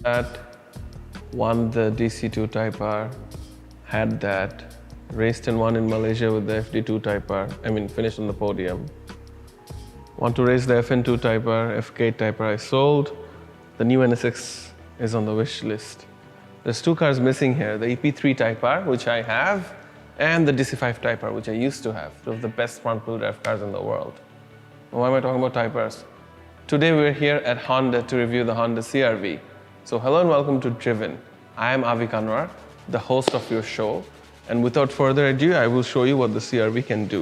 That won the DC2 Type R, had that, raced and won in Malaysia with the FD2 Type R, finished on the podium. Want to race the FN2 Type R, FK Type R I sold. The new NSX is on the wish list. There's two cars missing here, the EP3 Type R, which I have, and the DC5 Type R, which I used to have. Two of the best front-wheel drive cars in the world. Why am I talking about Type Rs? Today we're here at Honda to review the Honda CRV. So hello and welcome to Driven. I am Avik Anwar, the host of your show. And without further ado, I will show you what the CRV can do.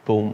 Boom.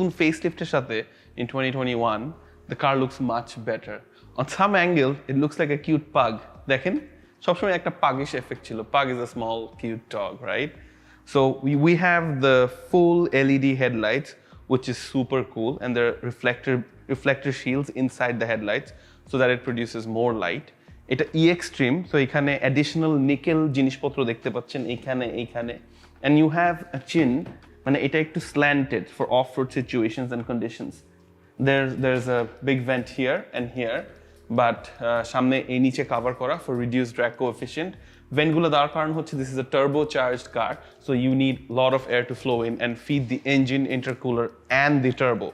নতুন ফেসলিফটের সাথে in 2021 the car looks much better. On some angle it looks like a cute pug. দেখেন সবসময় একটা puggish effect ছিল. Pug is a small cute dog, right? So we have the full LED headlights, which is super cool, and there are reflector shields inside the headlights so that it produces more light. এটা E-Extreme, so এখানে additional nickel জিনিসপত্র দেখতে পাচ্ছেন এইখানে and you have a chin মানে এটা একটু slanted for off-road situations and conditions. There's a big vent here and here, but সামনে এই নিচে cover করা for reduced drag coefficient. Vent গুলো দেওয়ার কারণ হচ্ছে this is a turbocharged car, so you need a lot of air to flow in and feed the engine, intercooler and the turbo.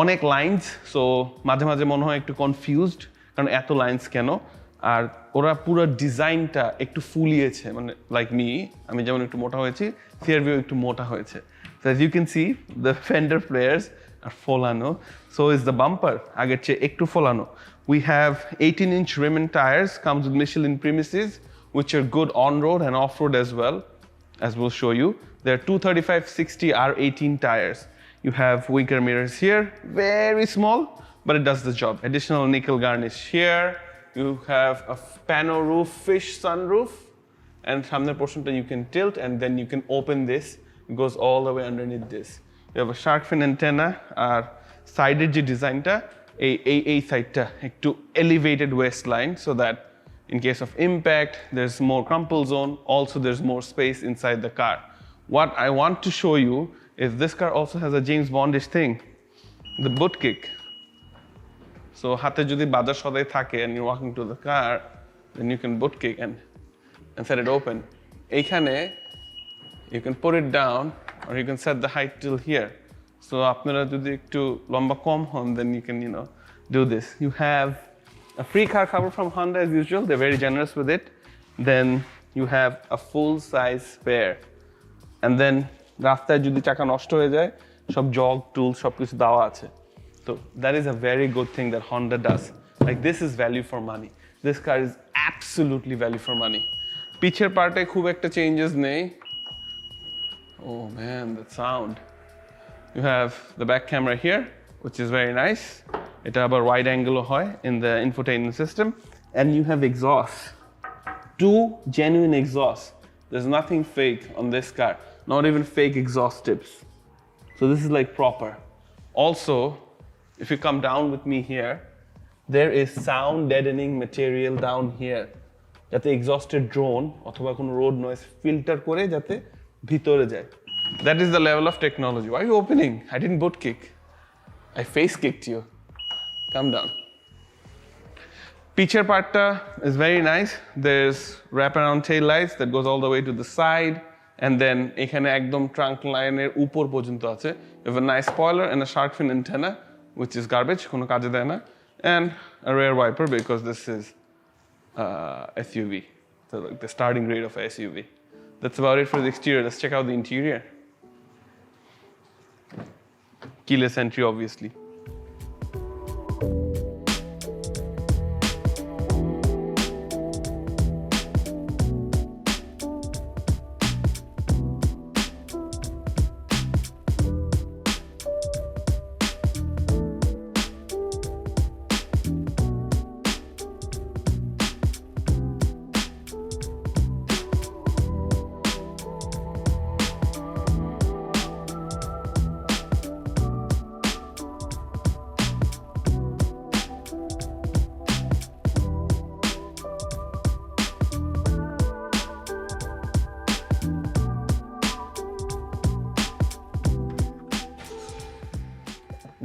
অনেক lines, so মাঝে মাঝে মনে হয় একটু confused কারণ এত lines কেন, আর ওরা পুরো ডিজাইনটা একটু ফুলিয়েছে মানে লাইক মি আমি যেমন একটু মোটা হয়েছি CRV একটু মোটা হয়েছে. So as you can see the fender flares are ফোলানো, so is the bumper আগের চেয়ে একটু ফোলানো. We have 18-inch rim and tires, comes with Michelin premises which are good on-road and off-road as well, as we'll show you. They're 235/60 R18 tires. You have winker mirrors here, very small but it does the job. Additional nickel garnish here. You have a pano roof, fish sunroof, and from the portion that you can tilt and then you can open this. It goes all the way underneath this. You have a shark fin antenna. Our side design ta a side ta to elevated waistline so that in case of impact there's more crumple zone. Also there's more space inside the car. What I want to show you is this car also has a James Bondish thing, the boot kick. So হাতে যদি বাজার সদাই থাকে and you're walking to the car, then you can boot kick and set it open. এইখানে you can put it down or you can set the height till here. So আপনারা যদি একটু লম্বা কম হন then you can do this. You have a free car cover from Honda as usual. They're very generous with it. Then you have a full size spare. And then রাস্তায় যদি চাকা নষ্ট হয়ে যায় সব জগ টুল সবকিছু দেওয়া আছে. So that is a very good thing that Honda does. Like this is value for money. This car is absolutely value for money. পিছের পার্টে খুব একটা changes নেই. Oh man, that sound. You have the back camera here, which is very nice. এটা আবার wide angle হয় in the infotainment system. And you have exhaust. Two genuine exhausts. There's nothing fake on this car. Not even fake exhaust tips. So this is like proper. Also, if you come down with me here, there is sound deadening material down here. যাতে exhausted drone অথবা কোনো road noise filter করে যাতে ভিতরে যায়. That is the level of technology. Why are you opening? I didn't boot kick. I face kicked you. Come down. পিছের পার্টটা is very nice. There's wraparound tail lights that goes all the way to the side. And then এখানে একদম trunk লাইনের উপর পর্যন্ত আছে. You have a nice spoiler and a shark fin antenna, which is garbage, কোনো কাজে দেয় না, and a rear wiper because this is SUV. So like the starting grade of SUV. That's about it for the exterior. Let's check out the interior. Keyless entry, obviously.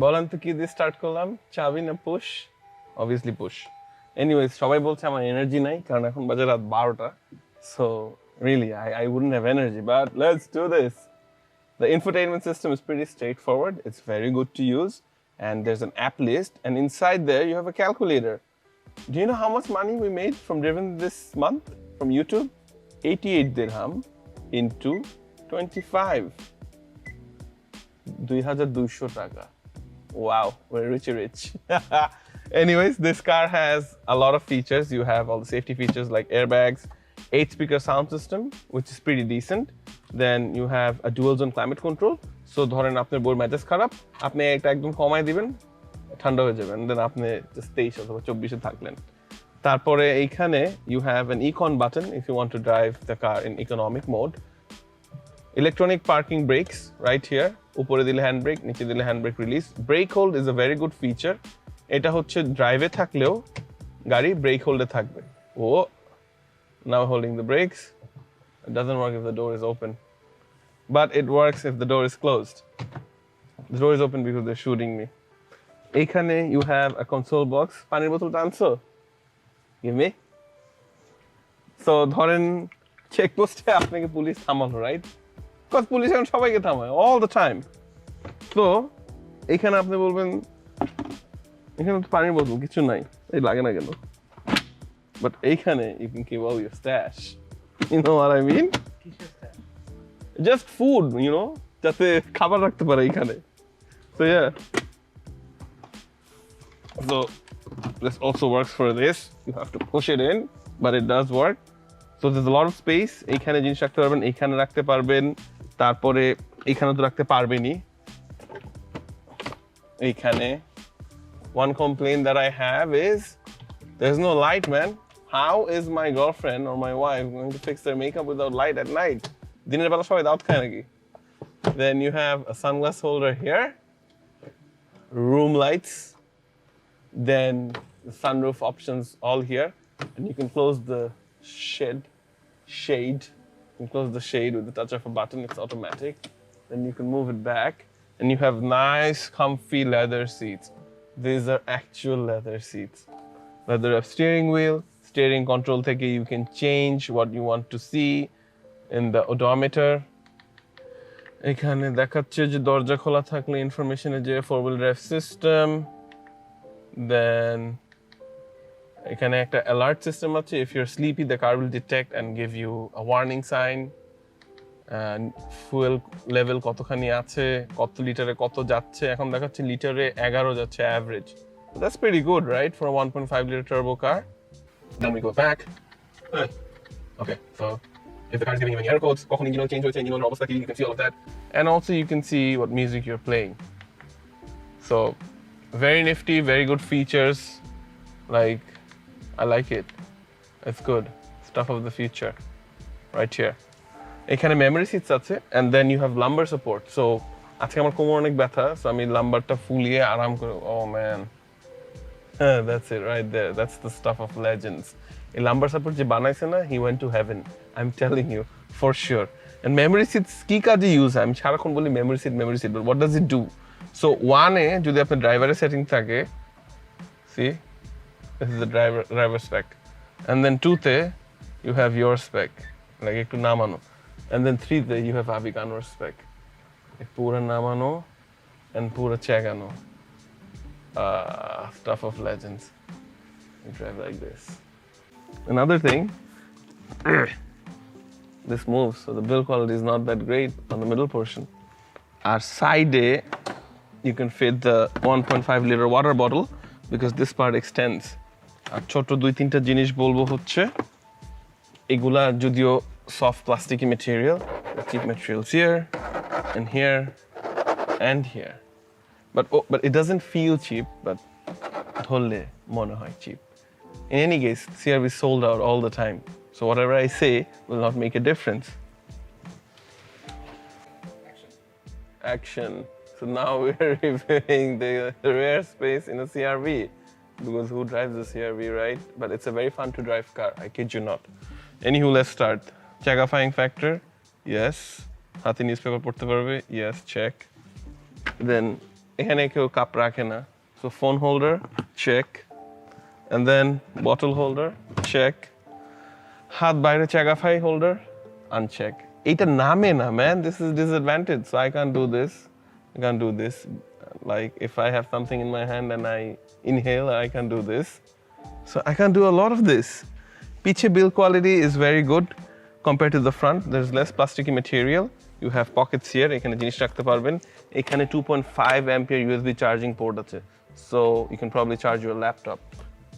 বলেন তো কি দিয়ে start করলাম, চাবি না পুশ? Obviously push. এনিওয়েজ, সবাই বলছে আমার এনার্জি নাই কারণ এখন বাজে রাত 12টা। So really I wouldn't have energy, but let's do this. The infotainment system is pretty straightforward. It's very good to use, and there's an app list, and inside there you have a calculator. Do you know how much money we made from Driven this month from YouTube? 88 dirham into 25. 2200 টাকা. Wow, we're rich. Anyways, this car has a lot of features. You have all the safety features like airbags, 8-speaker sound system, which is pretty decent. Then you have a dual zone climate control. So ধরেন আপনার bore মেজাজ খারাপ, আপনি এটা একদম কমায় দিবেন, ঠান্ডা হয়ে যাবেন, দেন আপনি just 23 অথবা 24 এ থাকলেন। তারপরে এইখানে you have an econ button if you want to drive the car in economic mode. Electronic parking brakes right here. উপরে দিলে হ্যান্ড ব্রেক, নিচে দিলে hand brake release. Brake hold is a very good feature. এটা হচ্ছে ড্রাইভে থাকলেও গাড়ি brake হোল্ডে থাকবে। ও now holding the brakes. It doesn't work if the door is open, but it works if the door is closed. The door is open because they're shooting me. এইখানে you have a console box. পানির বোতলটা আনছো? Give me. So ধরেন চেকপোস্টে আপনাকে police থামালো, right? Because police এখন সবাইকে থামায় all the time. তো এখানে আপনি বলবেন এখানে তো পানির বোতল কিছু নাই, এই লাগে না কেন? But এইখানে you can keep all your stash. You know what I mean? Just food, you know, যাতে খাবার রাখতে পারে এখানে। So yeah. So this also works for this. You have to push it in, but it does work. So there's a lot of space. এইখানে জিনিস রাখতে পারবেন, এইখানে রাখতে পারবেন, তারপরে এইখানে তো রাখতে পারবেনই। এইখানে one complaint that I have is there's no light, man. How is my girlfriend or my wife going to fix their makeup without light at night? দিনের বেলা সবাই দাওয়াত খায় নাকি? Then you have a sunglass holder here, room lights, then the sunroof options all here, and you can close the shade. You can close the shade with the touch of a button. It's automatic. Then you can move it back, and you have nice, comfy leather seats. These are actual leather seats. Leather up steering wheel, steering control থেকে you can change what you want to see in the odometer. এখানে দেখাচ্ছে যে দরজা খোলা থাকলে ইনফরমেশনে যে 4-wheel drive system. Then এখানে একটা alert system আছে. If you're sleepy, the car will detect and give you a warning sign. And fuel level কতখানি আছে, কত লিটারে কত যাচ্ছে। এখন দেখাচ্ছে লিটারে 11 যাচ্ছে average. That's pretty good, right, for a 1.5 liter turbo car. Then we go back. Okay, so if the car is giving you any error codes, কখন ইঞ্জিন অয়েল চেঞ্জ হয়েছে, ইঞ্জিন অয়েল অবস্থা কি, you can see all of that. And also you can see what music you're playing. So very nifty, very good features. Like, I like it. It's good. Stuff of the future. Right here. এখানে memory seats আছে, and then you have lumbar support. So আজকে আমার কোমর অনেক ব্যথা, so আমি লাম্বারটা ফুলিয়ে আরাম করে, oh man. That's it right there. That's the stuff of legends. এই lumbar support যে বানাইছে না, he went to heaven. I'm telling you, for sure. And memory seats কি কাজে ইউজ হয়? আমি সারাক্ষণ বলি memory seat, but what does it do? So one এ যদি আপনার ড্রাইভারের সেটিং থাকে, see, this is the driver spec. And then 2 তে you have your spec, like একটু নামানো. And then 3 তে you have Avik Anwar spec. পুরো নামানো and পুরো চেগানো. Stuff of legends. You drive like this. Another thing, This moves, so the build quality is not that great on the middle portion. Our side, you can fit the 1.5 liter water bottle because this part extends. আর ছোট দুই তিনটা জিনিস বলবো হচ্ছে এগুলা যদিও soft plasticky material, the cheap materials here and here and here. But it doesn't feel cheap, but ধরলে মনে হয় cheap. In any case, CRV is sold out all the time. So whatever I say will not make a difference. Action. So now we're reviewing the rear space in a CRV. Because who drives the CRV, right? But it's a very fun to drive car, I kid you not. Anywho, let's start. Chagafying factor, yes. Hathi newspaper porte parbe, yes, check. Then, ekhane keu cup rakhe na. So phone holder, check. And then bottle holder, check. Hath baire chagafy holder, uncheck. Eta name na, man. This is disadvantage. So I can't do this. I can't do this. Like if I have something in my hand and I inhale, I can do this. So I can do a lot of this. Piche build quality is very good compared to the front. There's less plasticky material. You have pockets here. এখানে জিনিস রাখতে পারবেন। এখানে 2.5 ampere USB charging port আছে. So you can probably charge your laptop.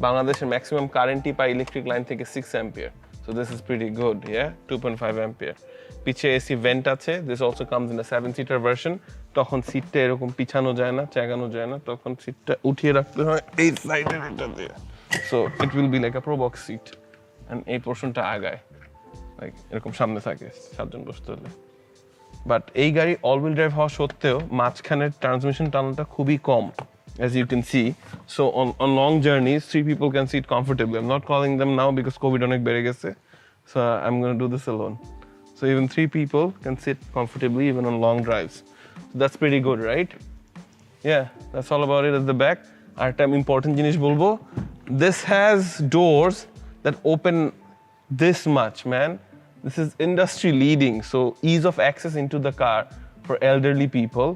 বাংলাদেশের maximum current পায় electric line থেকে 6 ampere. So this is pretty good, yeah? 2.5 ampere. পিছে AC vent আছে. This also comes in a 7-seater version. তখন সিটটা এরকম পিছানো যায় না, চাগানো যায় না, তখন সিটটা উঠিয়ে রাখতে হয় এই সাইডের এটা দিয়ে। So it will be like a pro box seat. And এই পোরশনটা আগায়। Like এরকম সামনে থাকে সাতজন বসতে হলে। But এই গাড়ি all wheel drive হওয়া সত্ত্বেও মাঝখানের ট্রান্সমিশন টানেলটা খুবই কম, as you can see. So on long journeys, 3 people can sit comfortably. I'm not calling them now because COVID অনেক বেড়ে গেছে. So I'm going to do this alone. So even 3 people can sit comfortably even on long drives. So that's pretty good, right? Yeah, that's all about it at the back. Our time important জিনিস বলবো. This has doors that open this much, man. This is industry leading. So ease of access into the car for elderly people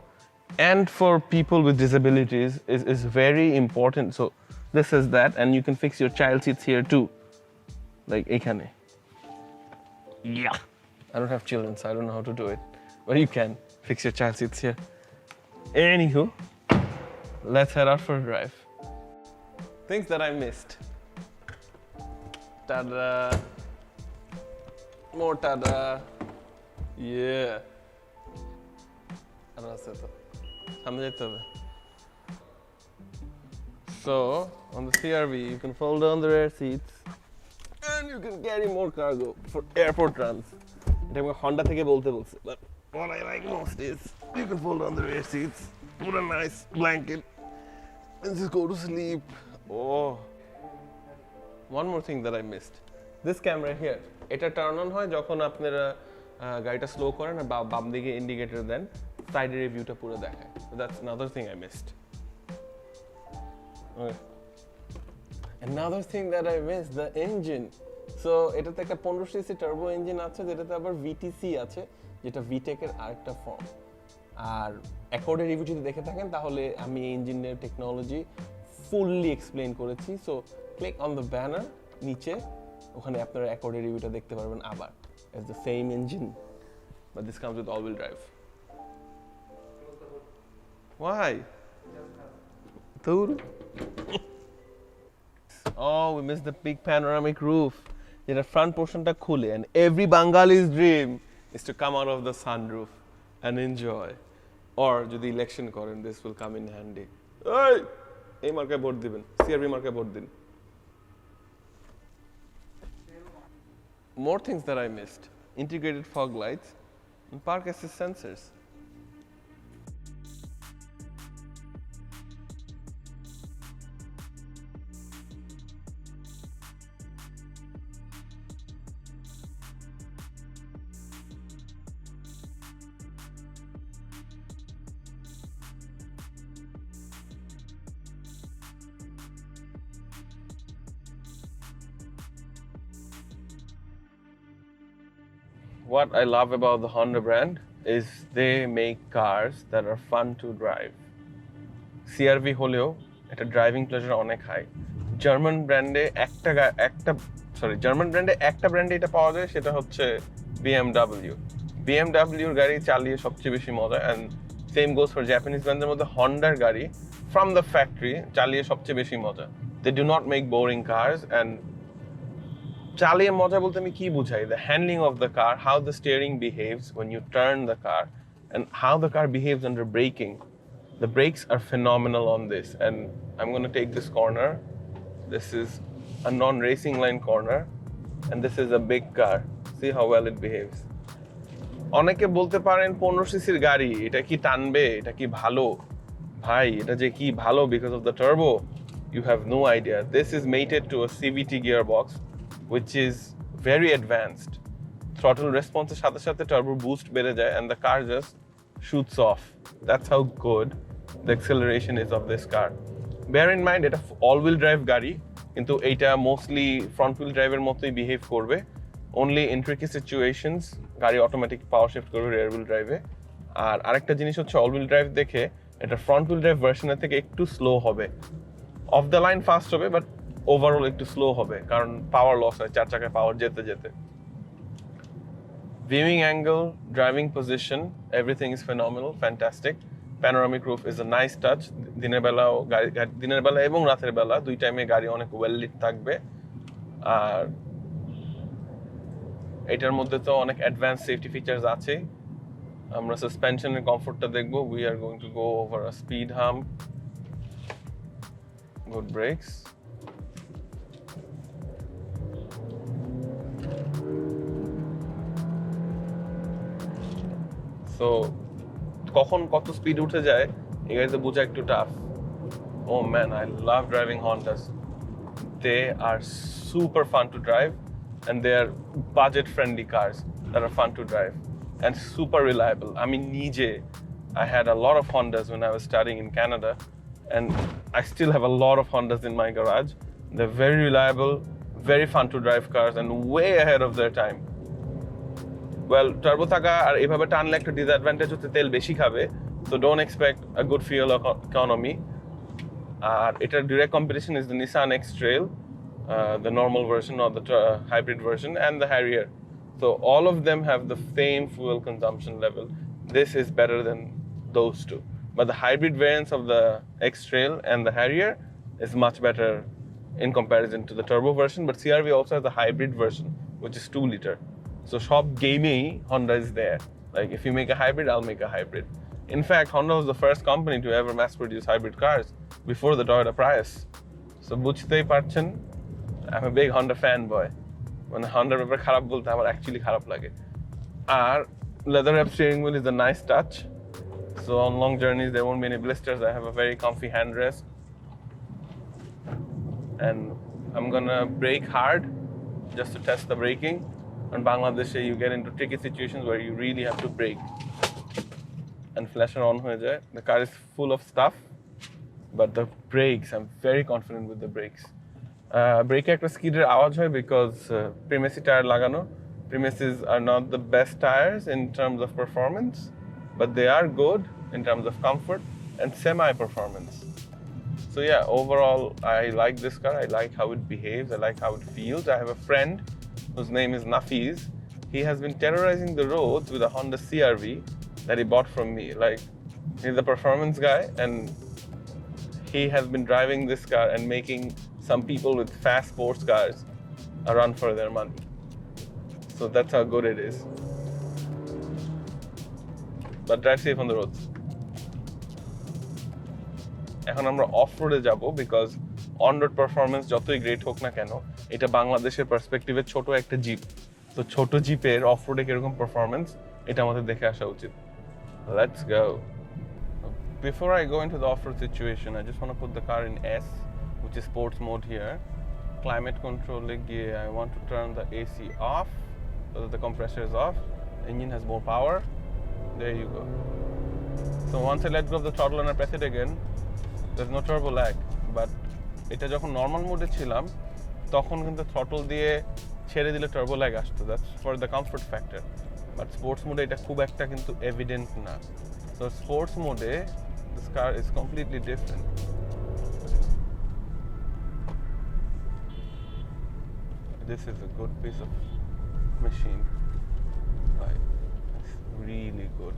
and for people with disabilities is very important. So this is that, and you can fix your child seats here too. Like ekhane. Yeah. I don't have children, so I don't know how to do it. But you can fix your child seats here. Anywho, let's head out for a drive. Things that I missed. Ta-da. More ta-da. Yeah. So, on the CRV, you can fold down the rear seats and you can carry more cargo for airport runs. এটা আমাকে Honda থেকে বলতে বলছে, but what I like most is you can fold down the rear seats, put a nice blanket, and just go to sleep. Oh, one more thing that I missed. This camera here, এটা turn on হয় যখন আপনারা গাড়িটা slow করেন আর বাম দিকে indicator দেন, সাইডের ভিউটা পুরো দেখায়. So that's another thing I missed. Okay. Another thing that I missed, the engine. So এটাতে একটা 15 সিসি টার্বো ইঞ্জিন আছে যেটাতে আবার ভিটিসি আছে, যেটা ভিটেকের আরেকটা ফর্ম। আর অ্যাকর্ডের রিভিউ যদি দেখে থাকেন তাহলে আমি ইঞ্জিনের টেকনোলজি ফুললি এক্সপ্লেইন করেছি। So click on the banner নিচে, ওখানে আপনারা অ্যাকর্ডের রিভিউটা দেখতে পারবেন আবার। It's the same engine, but this comes with all-wheel drive. Why? Oh, we missed the big panoramic roof. The front portion ta khule, and every Bangali's dream is to come out of the sunroof and enjoy. Or jodi election koren, this will come in handy. Hey, ei markaয় vote দিবেন, CRV markaয় vote দিন. More things that I missed: integrated fog lights and park assist sensors. What I love about the Honda brand is they make cars that are fun to drive. CRV holeo eta driving pleasure onek high. German brand e ekta sorry German ব্র্যান্ডে একটা ব্র্যান্ডে এটা পাওয়া যায়, সেটা হচ্ছে BMW। বিএমডাব্লিউর গাড়ি চালিয়ে সবচেয়ে বেশি মজা, and same goes for Japanese ব্র্যান্ডের মধ্যে হন্ডার গাড়ি ফ্রম দ্য ফ্যাক্টরি চালিয়ে সবচেয়ে বেশি মজা। They do not make boring cars, and চালিয়ে মজা বলতে আমি কি বুঝাই? The handling of the car, how the steering behaves when you turn the car, and how the car behaves under braking. The brakes are phenomenal on this, and I'm going to take this corner. This is a non-racing line corner, and this is a big car. See how well it behaves. অনেকে বলতে পারেন 15 সিসির গাড়ি, এটা কি টানবে, এটা কি ভালো? ভাই, এটা যে কি ভালো because of the turbo, you have no idea. This is mated to a CVT gearbox, which is very advanced. Throttle response এর সাথে সাথে turbo boost বেড়ে যায়, and the car just shoots off. That's how good the acceleration is of this car. Bear in mind, এটা all-wheel drive গাড়ি, কিন্তু এইটা mostly front wheel ড্রাইভের মতোই বিহেভ করবে। অনলি ইন ট্রিকি সিচুয়েশনস গাড়ি অটোমেটিক পাওয়ার শিফট করবে রিয়ার হুইল ড্রাইভে। আর আরেকটা জিনিস হচ্ছে অল হুইল ড্রাইভ দেখে এটা ফ্রন্ট হুইল ড্রাইভ ভার্সনের থেকে একটু স্লো হবে, অফ দ্য লাইন ফাস্ট হবে, বাট ওভারঅল একটু স্লো হবে, কারণ পাওয়ার লস হয় চার চাকায় পাওয়ার যেতে যেতে। Viewing angle, driving position, everything is phenomenal, fantastic. Panoramic roof is a nice touch. দিনের বেলা এবং রাতের বেলা দুই টাইমে গাড়ি অনেক ওয়েল লিট থাকবে। আর এটার মধ্যে তো অনেক অ্যাডভান্স সেফটি ফিচার্স আছে। আমরা সাসপেনশনের কমফোর্টটা দেখব। We are going to go over a speed hump. Good brakes. So কখন কত স্পিড উঠে যায় এই গাড়িতে বোঝা একটু tough. Oh man, I love driving Hondas. They are super fun to drive, and they are budget-friendly cars that are fun to drive and super reliable. I mean, I had a lot of Hondas when I was studying in Canada, and I still have a lot of Hondas in my garage. They're very reliable, very fun to drive cars, and way ahead of their time. Well, turbo থাকা আর এভাবে টানলে একটা disadvantage হচ্ছে তেল বেশি খাবে, so don't expect a good fuel economy. আর এটার direct competition is the Nissan X-Trail, the normal version or the hybrid version, and the Harrier. So all of them have the same fuel consumption level. This is better than those two. But the hybrid variants of the X-Trail and the Harrier is much better in comparison to the turbo version. But CRV also has a hybrid version, which is 2 liter. So shop gamey, Honda is there. Like if you make a hybrid, I'll make a hybrid. In fact, Honda was the first company to ever mass produce hybrid cars before the Toyota Prius. So বুঝতেই পারছেন, I'm a big Honda fanboy. When Honda ব্যাপারে খারাপ বলতে আমার actually খারাপ লাগে। আর leather wrap steering wheel is a nice touch. So on long journeys there won't be any blisters. I have a very comfy handrest. And I'm gonna brake hard just to test the braking. In Bangladesh, you get into tricky situations where you really have to brake. And flasher on হয়ে যায়. The car is full of stuff, but the brakes, I'm very confident with the brakes. Brake একটা স্কিডের আওয়াজ হয় because Primesi tire লাগানো. Primesis are not the best tires in terms of performance, but they are good in terms of comfort and semi-performance. So yeah, overall, I like this car. I like how it behaves. I like how it feels. I have a friend whose name is Nafiz. He has been terrorizing the roads with a Honda CRV that he bought from me. Like, he's a performance guy, and he has been driving this car and making some people with fast sports cars a run for their money. So that's how good it is. But drive safe on the roads. এখন আমরা of রোডে যাব because on road performance যতই great হোক না কেন, এটা বাংলাদেশের পার্সপেক্টিভে ছোট একটা জিপ। তো ছোট জিপের অফ রোডে কিরকম পারফরমেন্স এটা আমাদের দেখে আসা উচিত। Let's go. Before I go into the off-road situation, I just want to put the car in S, which is sports mode here. Climate control, I want to turn the AC off so that the compressor is off. Engine has more power. There you go. So once I let go of the throttle and I press it again, there's no turbo lag. But এটা যখন normal মোডে ছিলাম তখন কিন্তু throttle দিয়ে ছেড়ে দিলে turbo lag আসতো। That's for the comfort factor. But sports মোডে এটা খুব একটা কিন্তু এভিডেন্ট না। সো স্পোর্টস মোডে this car is completely different. this is a good piece of machine. Like, it's really good.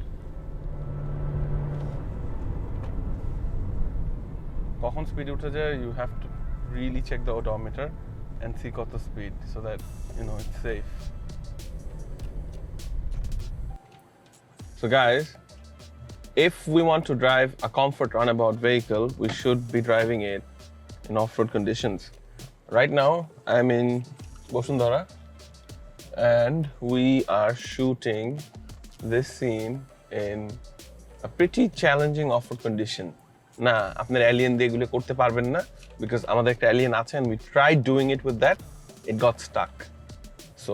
কখন স্পিড উঠে যায়, you have to really check the odometer and see কত speed so that you know it's safe. So guys, if we want to drive a comfort runabout vehicle, we should be driving it in off-road conditions. Right now, I'm in Bosundhara and we are shooting this scene in a pretty challenging off-road condition. না, আপনার alien দিয়ে এগুলো করতে পারবেন না because আমাদের একটা alien আছে and we tried doing it with that, it got stuck. So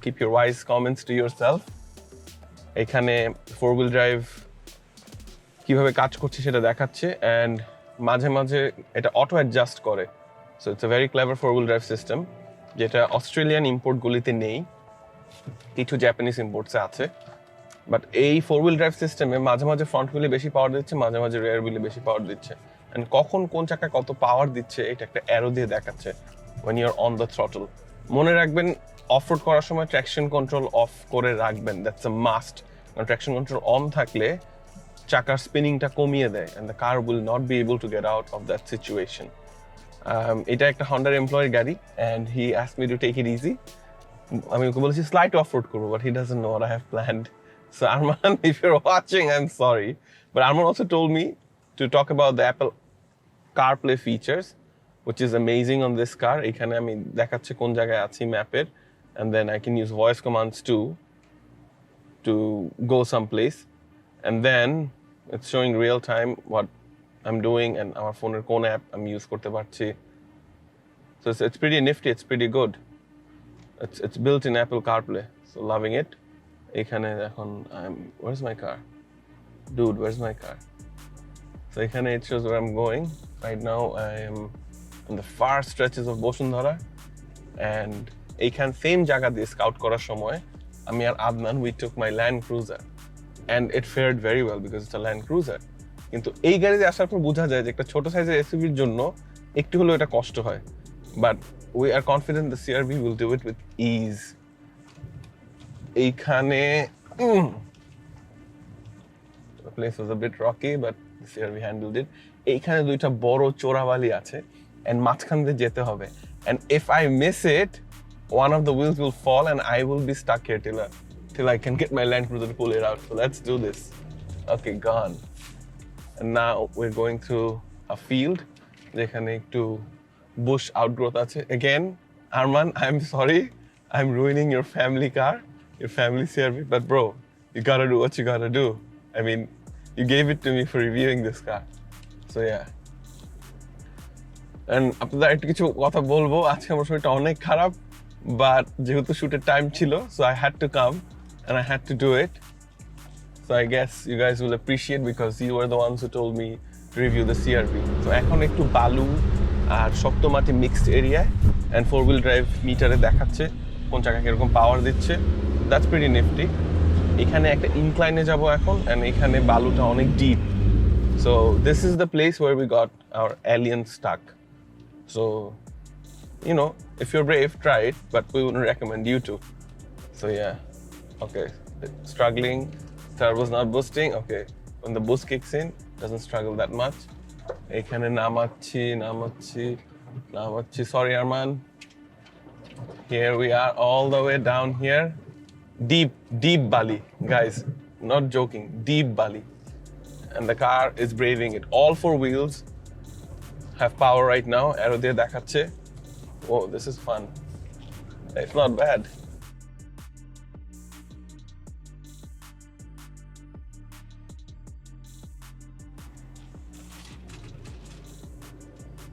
keep your wise comments to yourself. এখানে 4-wheel drive কিভাবে কাজ করছে সেটা দেখাচ্ছে and মাঝে মাঝে এটা অটো অ্যাডজাস্ট করে। So it's a very clever 4-wheel drive system যেটা অস্ট্রেলিয়ান ইম্পোর্টগুলিতে নেই, কিছু জাপানিজ ইম্পোর্টসে আছে। বাট এই 4-wheel drive সিস্টেমে মাঝে মাঝে ফ্রন্ট হুইলে বেশি পাওয়ার দিচ্ছে, মাঝে মাঝে রেয়ার হুইলে বেশি পাওয়ার দিচ্ছে। অ্যান্ড কখন কোন চাকায় কত পাওয়ার দিচ্ছে এটা একটা অ্যারো দিয়ে দেখাচ্ছে when you are on the throttle. মনে রাখবেন অফরোড করার সময় ট্র্যাকশন কন্ট্রোল অফ করে রাখবেন, দ্যাটস আ মাস্ট। কারণ ট্র্যাকশন কন্ট্রোল অন থাকলে চাকার স্পিনিংটা কমিয়ে দেয় and the car will not be able to get out of that situation. এটা একটা হন্ডার এমপ্লয়ের গাড়ি and he asked me to take it easy. আমি ওকে বলেছি স্লাইট অফরোড করবো, but he doesn't know what I have planned. So Arman, if you're watching, I'm sorry. But Arman also told me to talk about the Apple CarPlay features, which is amazing on this car. এখানে আমি দেখাচ্ছে কোন জায়গায় আছি ম্যাপের, and then I can use voice commands too to go someplace. And then it's showing real time what I'm doing and our phone's কোন app আমি use করতে পারছি. So it's pretty nifty, it's pretty good. It's built in Apple CarPlay, so loving it. এখানে এখন where's my car? Dude, where's my car? So এখানে it shows where I'm going. Right now I am in the far stretches of Bosundhara and এইখান same জায়গা দিয়ে scout করার সময় আমি আর Adnan we took my Land Cruiser and it fared very well because it's a Land Cruiser. কিন্তু এই গাড়িতে আসার পর বোঝা যায় যে একটা ছোট সাইজের এসইউভির জন্য একটু হলেও এটা কষ্ট হয়, but we are confident the CRV will do it with ease. এইখানে the place was a bit rocky but the CRV handled it. এইখানে দুইটা বড় চোরাবালি আছে and মাঝখান দিয়ে যেতে হবে, and if I miss it one of the wheels will fall and I will be stuck here till I can get my Land Cruiser to pull it out. So let's do this. Okay, gone. And now we're going through a field যেখানে একটু bush outgrowth আছে. Again, Arman, I'm sorry, I'm ruining your family car, your family CRV, but bro, you gotta do what you gotta do. I mean, you gave it to me for reviewing this car. So yeah. And আপনাদের একটু কিছু কথা বলবো, আজকে আমার শরীরটা অনেক খারাপ, but যেহেতু শুটের টাইম ছিল, so I had to come and I had to do it. So I guess you guys will appreciate because you were the ones who told me to review the CRV. So এখন একটু বালু আর শক্ত মাটি mixed এরিয়ায় and 4-wheel drive মিটারে দেখাচ্ছে কোন চাকা কিরকম পাওয়ার দিচ্ছে. That's pretty nifty. এখানে একটা ইনক্লাইনে যাব এখন and এখানে বালুটা অনেক deep. So this is the place where we got our alien stuck. So you know, if you're brave, try it, but we wouldn't recommend you to. So yeah, okay, struggling, turbo's not boosting. Okay, when the boost kicks in, doesn't struggle that much. এখানে নামাচ্ছি. Sorry, Arman. Here we are, all the way down here. Deep Bali, guys. Not joking, deep Bali. And the car is braving it. All 4 wheels have power right now. Arrow দিয়ে দেখাচ্ছে. Oh, this is fun. It's not bad.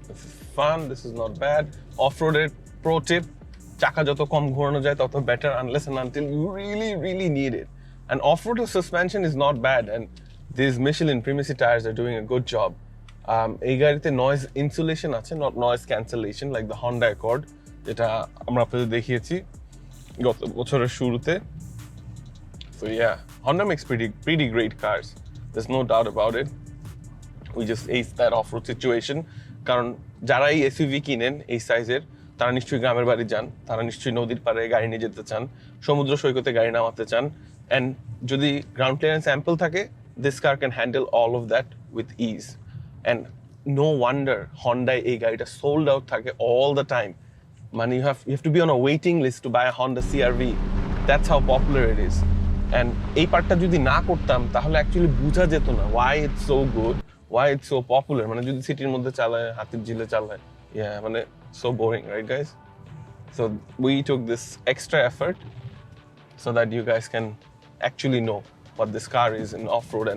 This is fun. This is not bad. Off-roaded pro tip: চাকা যত কম ঘোরানো যায় তত better, unless and until you really need it. And off-road suspension is not bad, and these Michelin Primacy tires are doing a good job. এই গাড়িতে noise insulation আছে, not noise cancellation like the Honda accord, যেটা আমরা আপনাদের দেখিয়েছি গত বছরের শুরুতে। So yeah, Honda makes pretty great cars. There's no doubt about it. We just aced that off-road situation. কারণ যারা এই এসইউভি কিনেন এই সাইজের, তারা নিশ্চয়ই গ্রামের বাড়ি যান, তারা নিশ্চয়ই নদীর পাড়ে গাড়ি নিয়ে যেতে চান, সমুদ্র সৈকতে গাড়ি নামাতে চান, অ্যান্ড যদি গ্রাউন্ড ক্লিয়ারেন্স অ্যাম্পল থাকে, this car can handle all of that with ease. And no wonder হন্ডায় এই গাড়িটা সোল্ড আউট থাকে অল দ্য টাইম। মানে you have to be on a waiting list to buy a Honda CRV. That's how popular it is. And এই পার্টটা যদি না করতাম তাহলে অ্যাকচুয়ালি বোঝা যেত না why it's so good, why it's so popular. মানে যদি সিটির মধ্যে চালায়, হাতির ঝিলে চালায়, মানে so boring, right guys? So we took this extra effort so that you guys can actually know what this car is in off-road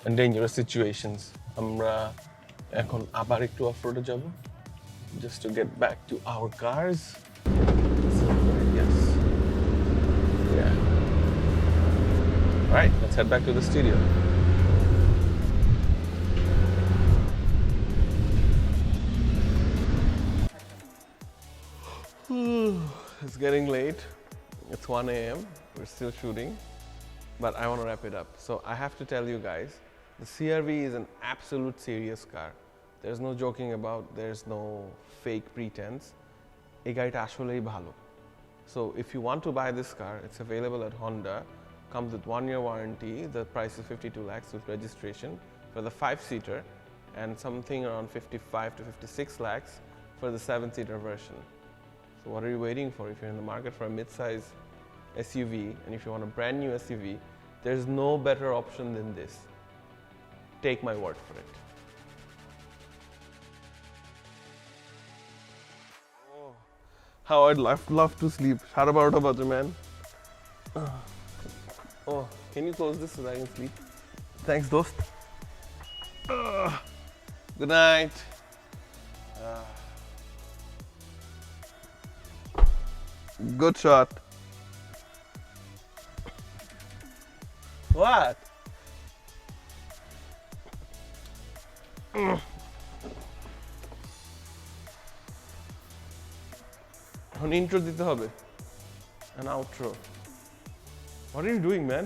and dangerous situations. আমরা এখন আবার একটু off-road যাব just to get back to our cars. So, yes. Yeah. All right, let's head back to the studio. It's getting late. It's 1 a.m. We're still shooting, but I want to wrap it up. So I have to tell you guys, the CRV is an absolute serious car. There's no joking about, there's no fake pretense. এই গাড়িটা আসলেই ভালো. So if you want to buy this car, it's available at Honda. Comes with 1-year warranty. The price is 52 lakhs with registration for the 5-seater and something around 55 to 56 lakhs for the 7-seater version. So what are you waiting for? If you're in the market for a mid-size SUV and if you want a brand new SUV, there's no better option than this. Take my word for it. How I'd love to sleep. Shut about it, man. Oh, can you close this so that I can sleep? Thanks, dost. Good night. Good shot. What? An intro dite hobe. An outro. What are you doing, man?